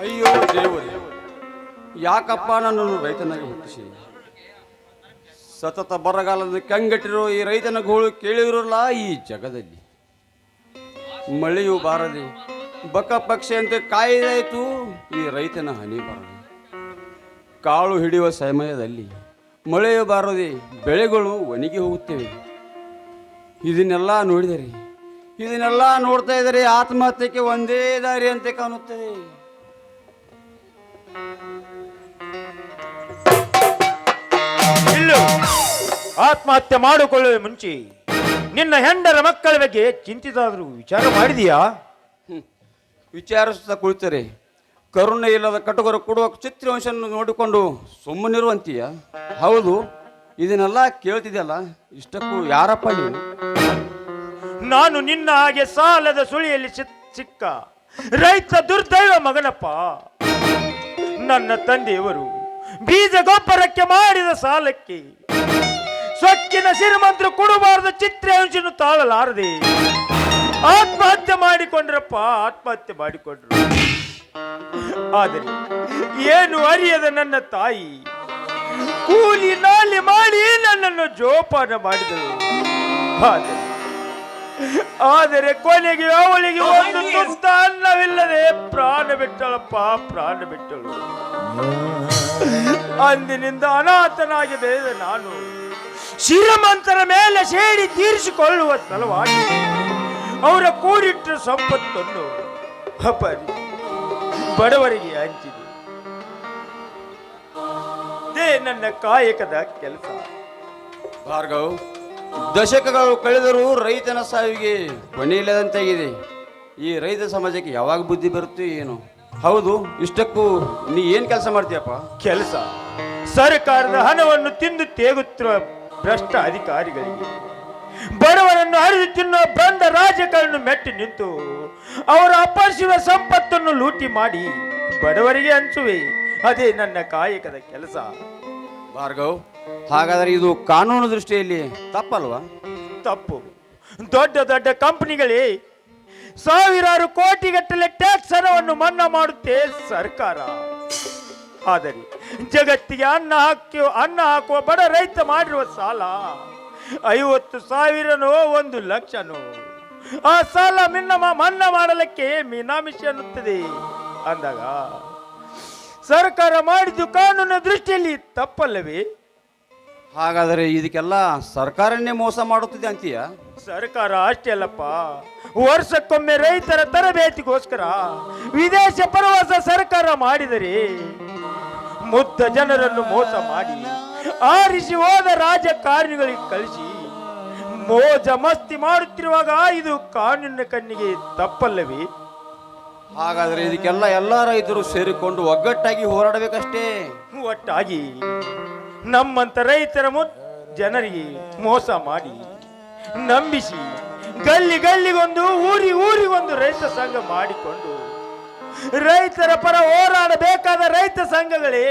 ಅಯ್ಯೋ ದೇವರೇ, ಯಾಕಪ್ಪ ನನ್ನನ್ನು ರೈತನಾಗಿ ಹುಟ್ಟಿಸಿ ಸತತ ಬರಗಾಲದ ಕಂಗೆಟ್ಟಿರೋ ಈ ರೈತನ ಗೋಳು ಕೇಳಿರಲ್ಲ ಈ ಜಗದಲ್ಲಿ. ಮಳೆಯೂ ಬಾರದೆ ಬಕ ಪಕ್ಷಿಯಂತೆ ಕಾಯ್ದಾಯಿತು ಈ ರೈತನ ಹನಿ ಬಾರದೆ. ಕಾಳು ಹಿಡಿಯುವ ಸಮಯದಲ್ಲಿ ಮಳೆಯೂ ಬಾರದೆ ಬೆಳೆಗಳು ಒಣಗಿ ಹೋಗುತ್ತವೆ. ಇದನ್ನೆಲ್ಲ ನೋಡ್ತಾ ಇದ್ದರೆ ಆತ್ಮಹತ್ಯೆಗೆ ಒಂದೇ ದಾರಿ ಅಂತೆ ಕಾಣುತ್ತದೆ. ಇಲ್ಲು ಆತ್ಮಹತ್ಯೆ ಮಾಡಿಕೊಳ್ಳುವ ಮುಂಚೆ ನಿನ್ನ ಹೆಂಡರ ಮಕ್ಕಳ ಬಗ್ಗೆ ಚಿಂತಿತಾದರೂ ವಿಚಾರ ಮಾಡಿದೀಯಾ? ವಿಚಾರಿಸ್ತಾ ಕುಳಿತರೆ ಕರುಣೆ ಇಲ್ಲದ ಕಟುಕರು ಕೊಡುವ ಚಿತ್ರವಂಶವನ್ನು ನೋಡಿಕೊಂಡು ಸುಮ್ಮನಿರುವಂತೀಯ? ಹೌದು, ಇದನ್ನೆಲ್ಲ ಕೇಳ್ತಿದೆಯಲ್ಲ, ಇಷ್ಟಕ್ಕೂ ಯಾರಪ್ಪ ನೀನು? ನಾನು ನಿನ್ನ ಹಾಗೆ ಸಾಲದ ಸುಳಿಯಲ್ಲಿ ಸಿಕ್ಕ ರೈತ ದುರ್ದೈವ ಮಗನಪ್ಪ. ನನ್ನ ತಂದೆಯವರು ಬೀಜ ಗೊಬ್ಬರಕ್ಕೆ ಮಾಡಿದ ಸಾಲಕ್ಕೆ ಸೊಕ್ಕಿನ ಶ್ರೀಮಂತರು ಕೊಡಬಾರದ ಚಿತ್ರಹಿಂಸೆಯನ್ನು ತಾಳಲಾರದೆ ಆತ್ಮಹತ್ಯೆ ಮಾಡಿಕೊಂಡ್ರಪ್ಪ, ಆತ್ಮಹತ್ಯೆ ಮಾಡಿಕೊಂಡ್ರು. ಆದರೆ ಏನು ಅರಿಯದ ನನ್ನ ತಾಯಿ ಕೂಲಿ ನಾಲಿ ಮಾಡಿ ನನ್ನನ್ನು ಜೋಪಾನ ಮಾಡಿದರು. ಆದರೆ ಕೊನೆಗೆ ಅವಳಿಗೆ ಒಂದು ತುತ್ತ ಅನ್ನವಿಲ್ಲದೆ ಪ್ರಾಣ ಬಿಟ್ಟಳಪ್ಪ, ಪ್ರಾಣ ಬಿಟ್ಟಳು. ಅಂದಿನಿಂದ ಅನಾಥನಾಗಿ ಬೆಳೆದ ನಾನು ಶ್ರೀಮಂತರ ಮೇಲೆ ಸೇಡಿ ತೀರಿಸಿಕೊಳ್ಳುವ ಸಲುವಾಗಿ ಅವರ ಕೂಡಿಟ್ಟ ಸಂಪತ್ತನ್ನು ಅಪಹರಿಸಿ ಬಡವರಿಗೆ ಹಂಚಿದೆ. ಇದೇ ನನ್ನ ಕಾಯಕದ ಕೆಲಸ. ಭಾರ್ಗವ್, ದಶಕಗಳು ಕಳೆದರೂ ರೈತನ ಸಾವಿಗೆ ಕೊನೆಯಿಲ್ಲದಂತಾಗಿದೆ. ಈ ರೈತ ಸಮಾಜಕ್ಕೆ ಯಾವಾಗ ಬುದ್ಧಿ ಬರುತ್ತೆ ಏನು? ಹೌದು, ಇಷ್ಟಕ್ಕೂ ನೀ ಏನು ಕೆಲಸ ಮಾಡ್ತೀಯಪ್ಪ? ಕೆಲಸ ಸರ್ಕಾರದ ಹಣವನ್ನು ತಿಂದು ತೇಗುತ್ತಿರುವ ಭ್ರಷ್ಟ ಅಧಿಕಾರಿಗಳಿಗೆ, ಬಡವರನ್ನು ಹರಿದು ತಿನ್ನುವ ಬಂಡ ರಾಜಕಾರಣ ಮೆಟ್ಟಿ ನಿಂತು ಅವರ ಅಪರಿಸುವ ಸಂಪತ್ತನ್ನು ಲೂಟಿ ಮಾಡಿ ಬಡವರಿಗೆ ಹಂಚುವೆ. ಅದೇ ನನ್ನ ಕಾಯಕದ ಕೆಲಸ. ಭಾರ್ಗವ್, ಹಾಗಾದರೆ ಇದು ಕಾನೂನು ದೃಷ್ಟಿಯಲ್ಲಿ ತಪ್ಪಲ್ವಾ? ತಪ್ಪು. ದೊಡ್ಡ ದೊಡ್ಡ ಕಂಪನಿಗಳೇ ಸಾವಿರಾರು ಕೋಟಿಗಟ್ಟಲೆ ಟ್ಯಾಕ್ಸ್ ಹಣವನ್ನು ಮನ್ನಾ ಮಾಡುತ್ತೆ ಸರ್ಕಾರ. ಆದರೆ ಜಗತ್ತಿಗೆ ಅನ್ನ ಹಾಕುವ ಬಡ ರೈತ ಮಾಡಿರುವ ಸಾಲ 50,000ನೋ 1,00,000ನೋ. ಆ ಸಾಲ ಮನ್ನಾ ಮಾಡಲಿಕ್ಕೆ ಮೀನಾಮಿಷ ಅನ್ನುತ್ತದೆ. ಅಂದಾಗ ಸರ್ಕಾರ ಮಾಡಿದ್ದು ಕಾನೂನಿನ ದೃಷ್ಟಿಯಲ್ಲಿ ತಪ್ಪಲ್ಲವೇ? ಹಾಗಾದರೆ ಇದಕ್ಕೆಲ್ಲ ಸರ್ಕಾರನೇ ಮೋಸ ಮಾಡುತ್ತಿದೆ ಅಂತೀಯ? ಸರ್ಕಾರ ಅಷ್ಟೇ ಅಲ್ಲಪ್ಪ, ವರ್ಷಕ್ಕೊಮ್ಮೆ ರೈತರ ತರಬೇತಿಗೋಸ್ಕರ ವಿದೇಶ ಪ್ರವಾಸ ಸರ್ಕಾರ ಮಾಡಿದರೆ ಮುಗ್ಧ ಜನರನ್ನು ಮೋಸ ಮಾಡಿ ಆರಿಸಿ ಹೋದ ರಾಜಕಾರಣಿಗಳಿಗೆ ಕಳಿಸಿ ಮೋಜ ಮಸ್ತಿ ಮಾಡುತ್ತಿರುವಾಗ ಇದು ಕಾನೂನಿನ ಕಣ್ಣಿಗೆ ತಪ್ಪಲ್ಲವೇ? ಹಾಗಾದರೆ ಇದಕ್ಕೆಲ್ಲ ಎಲ್ಲ ರೈತರು ಸೇರಿಕೊಂಡು ಒಗ್ಗಟ್ಟಾಗಿ ಹೋರಾಡಬೇಕಷ್ಟೇ. ಒಟ್ಟಾಗಿ ನಮ್ಮಂತ ರೈತರ ಜನರಿಗೆ ಮೋಸ ಮಾಡಿ ನಂಬಿಸಿ ಗಲ್ಲಿಗೊಂದು ಊರಿಗೊಂದು ರೈತ ಸಂಘ ಮಾಡಿಕೊಂಡು ರೈತರ ಪರ ಹೋರಾಡಬೇಕಾದ ರೈತ ಸಂಘಗಳೇ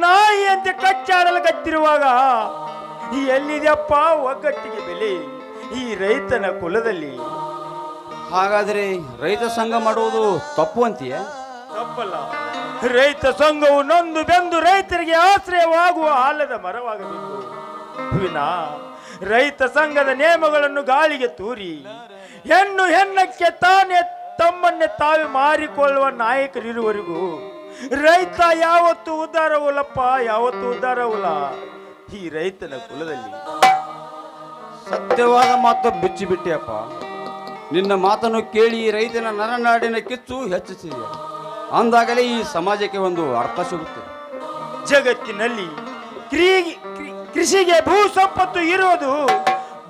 ನಾಯಿಯಂತೆ ಕಚ್ಚಾಡಲು ಕತ್ತಿರುವಾಗ ಎಲ್ಲಿದೆಯಪ್ಪ ಒಗ್ಗಟ್ಟಿಗೆ ಬೆಲೆ ಈ ರೈತನ ಕುಲದಲ್ಲಿ? ಹಾಗಾದರೆ ರೈತ ಸಂಘ ಮಾಡುವುದು ತಪ್ಪು ಅಂತೀಯ? ತಪ್ಪಲ್ಲ. ರೈತ ಸಂಘವು ನೊಂದು ಬೆಂದು ರೈತರಿಗೆ ಆಶ್ರಯವಾಗುವ ಆಲದ ಮರವಾಗಬೇಕು ವಿನಾ ರೈತ ಸಂಘದ ನಿಯಮಗಳನ್ನು ಗಾಳಿಗೆ ತೂರಿ ಹೆಣ್ಣಕ್ಕೆ ತಾನೇ ತಮ್ಮನ್ನೇ ತಾವೇ ಮಾರಿಕೊಳ್ಳುವ ನಾಯಕರಿರುವವರೆಗೂ ರೈತ ಯಾವತ್ತೂ ಉದ್ಧಾರವಲ್ಲಪ್ಪ, ಯಾವತ್ತೂ ಉದ್ಧಾರವಲ್ಲ ಈ ರೈತನ ಕುಲದಲ್ಲಿ. ಸತ್ಯವಾದ ಮಾತು ಬಿಚ್ಚಿಬಿಟ್ಟಿಯಪ್ಪ. ನಿನ್ನ ಮಾತನ್ನು ಕೇಳಿ ರೈತನ ನರನಾಡಿನ ಕಿಚ್ಚು ಹೆಚ್ಚಿಸಿದೆ. ಅಂದಾಗಲೇ ಈ ಸಮಾಜಕ್ಕೆ ಒಂದು ಅರ್ಥ ಸಿಗುತ್ತೆ. ಜಗತ್ತಿನಲ್ಲಿ ಕೃಷಿಗೆ ಭೂ ಸಂಪತ್ತು ಇರುವುದು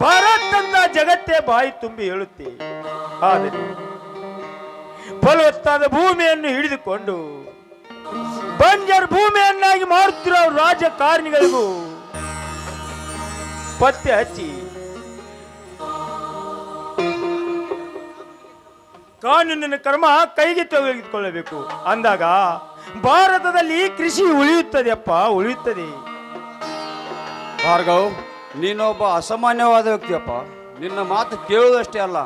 ಭಾರತ ಅಂತ ಜಗತ್ತೇ ಬಾಯಿ ತುಂಬಿ ಹೇಳುತ್ತೆ. ಆದರೆ ಫಲವತ್ತಾದ ಭೂಮಿಯನ್ನು ಹಿಡಿದುಕೊಂಡು ಬಂಜರ್ ಭೂಮಿಯನ್ನಾಗಿ ಮಾಡುತ್ತಿರುವ ರಾಜಕಾರಣಿಗಳಿಗೂ ಪತ್ತೆ ಹಚ್ಚಿ ಕಾನೂನಿನ ಕ್ರಮ ಕೈಗೆ ತೆಗೆದುಕೊಳ್ಳಬೇಕು. ಅಂದಾಗ ಭಾರತದಲ್ಲಿ ಕೃಷಿ ಉಳಿಯುತ್ತದೆಯಪ್ಪ, ಉಳಿಯುತ್ತದೆ. ಭಾರ್ಗವ್, ನೀನೊಬ್ಬ ಅಸಾಮಾನ್ಯವಾದ ವ್ಯಕ್ತಿಯಪ್ಪ. ನಿನ್ನ ಮಾತು ಕೇಳುವುದಷ್ಟೇ ಅಲ್ಲ,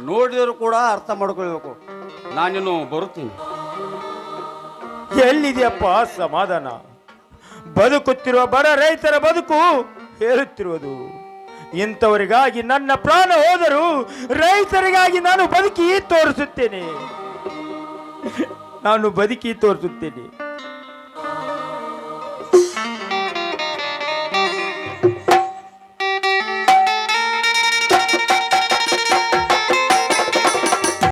ನೋಡಿದರೂ ಕೂಡ ಅರ್ಥ ಮಾಡ್ಕೊಳ್ಬೇಕು. ನಾನಿನ್ನು ಬರುತ್ತೀನಿ. ಎಲ್ಲಿದೆಯಪ್ಪ ಸಮಾಧಾನ? ಬದುಕುತ್ತಿರುವ ಬಡ ರೈತರ ಬದುಕು ಹೇರುತ್ತಿರುವುದು. ಇಂಥವರಿಗಾಗಿ ನನ್ನ ಪ್ರಾಣ ಹೋದರೂ ರೈತರಿಗಾಗಿ ನಾನು ಬದುಕಿ ತೋರಿಸುತ್ತೇನೆ.